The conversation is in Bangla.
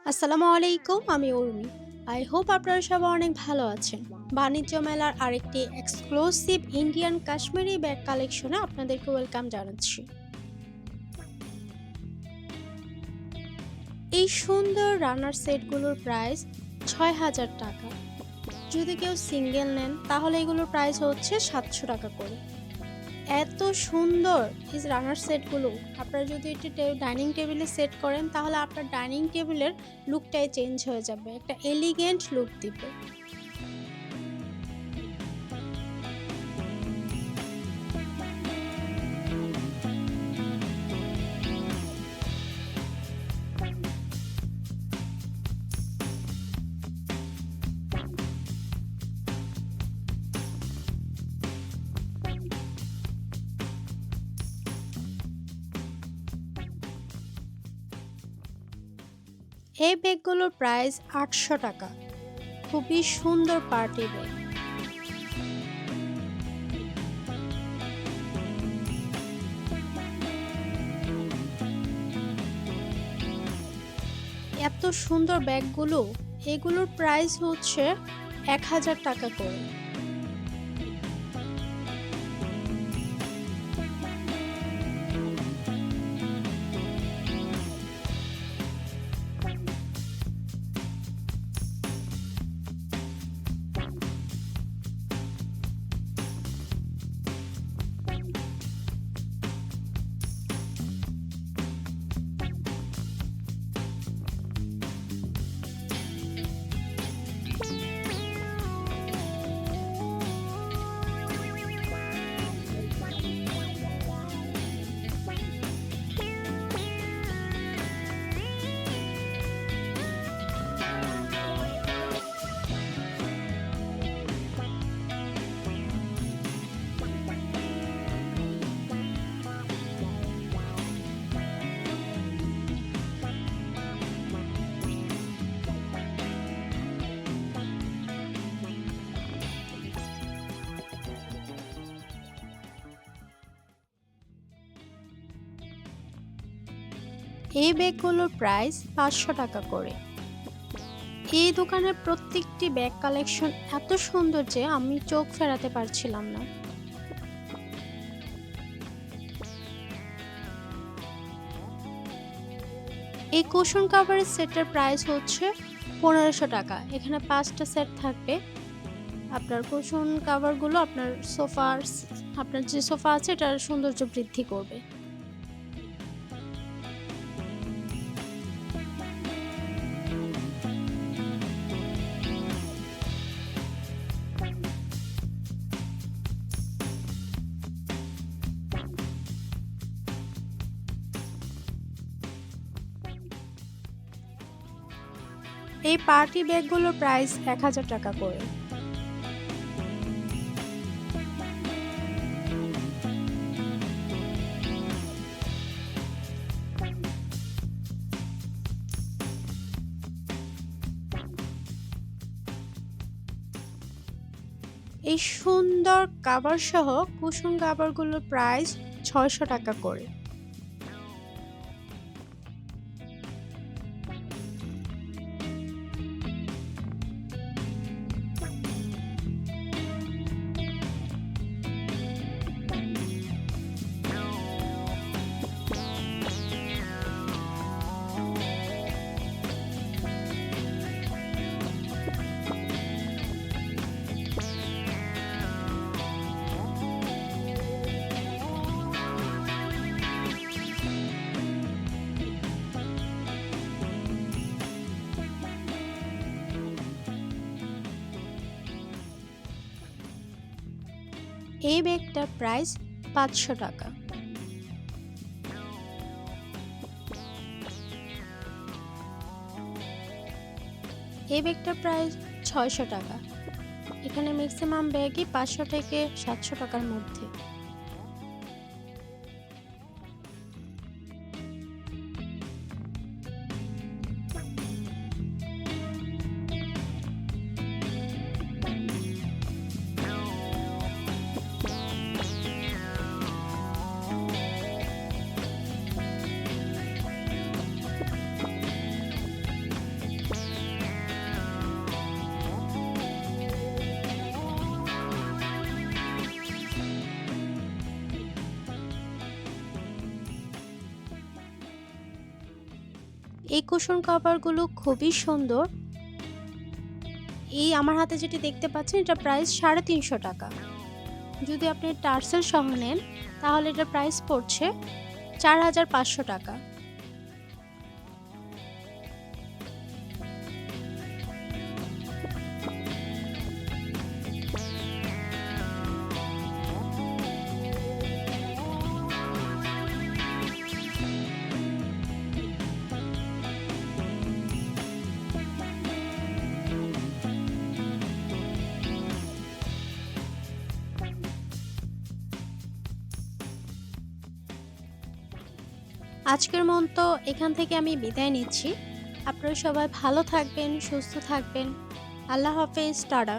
আসসালামু আলাইকুম, আমি উর্মি। আই হোপ আপনারা সবাই অনেক ভালো আছেন। বাণিজ্য মেলার আরেকটি এক্সক্লুসিভ ইন্ডিয়ান কাশ্মীরি ব্যাগ কালেকশনে আপনাদেরকে ওয়েলকাম জানাচ্ছি। এই সুন্দর রানার সেটগুলোর প্রাইস ৬,০০০ টাকা। যদি কেউ সিঙ্গেল নেন তাহলে এগুলোর প্রাইস হচ্ছে ৭০০ টাকা করে। এত সুন্দর এই রানার সেটগুলো আপনারা যদি এটি ডাইনিং টেবিলে সেট করেন তাহলে আপনার ডাইনিং টেবিলের লুকটাই চেঞ্জ হয়ে যাবে, একটা এলিগেন্ট লুক দিবে। এই ব্যাগগুলোর প্রাইস ৮০০ টাকা। খুবই সুন্দর পার্টি ব্যাগ। এত সুন্দর ব্যাগগুলো, এগুলোর প্রাইস হচ্ছে ১,০০০ টাকা করে। এই ব্যাগগুলোর প্রাইস ৫০০ টাকা করে। এই দোকানের প্রত্যেকটি ব্যাগ কালেকশন এত সুন্দর যে আমি চোখ ফেরাতে পারছিলাম না। এই কুশন কাভারের সেটের প্রাইস হচ্ছে ১৫০০ টাকা। এখানে ৫টা সেট থাকবে। আপনার কুশন কাভারগুলো আপনার আপনার যে সোফা আছে এটার সৌন্দর্য বৃদ্ধি করবে। এই পার্টি ব্যাগগুলোর প্রাইস ১,০০০ টাকা করে। এই সুন্দর কাভার সহ কুশন কাভারগুলোর প্রাইস ৬০০ টাকা করে। এই ব্যাগটার প্রাইস ৫০০ টাকা। এই ব্যাগটার প্রাইস ৬০০ টাকা। এখানে ম্যাক্সিমাম ব্যাগই ৫০০ থেকে ৭০০ টাকার মধ্যে। এই কুশন কভারগুলো খুবই সুন্দর। এই আমার হাতে যেটি দেখতে পাচ্ছেন এটা প্রাইস 350 টাকা। যদি আপনি টার্সেল সহ নেন তাহলে এটার প্রাইস পড়ছে 4500 টাকা। আজকের মতো এখান থেকে আমি বিদায় নিচ্ছি। আপনারা সবাই ভালো থাকবেন, সুস্থ থাকবেন। আল্লাহ হাফেজ, টাটা।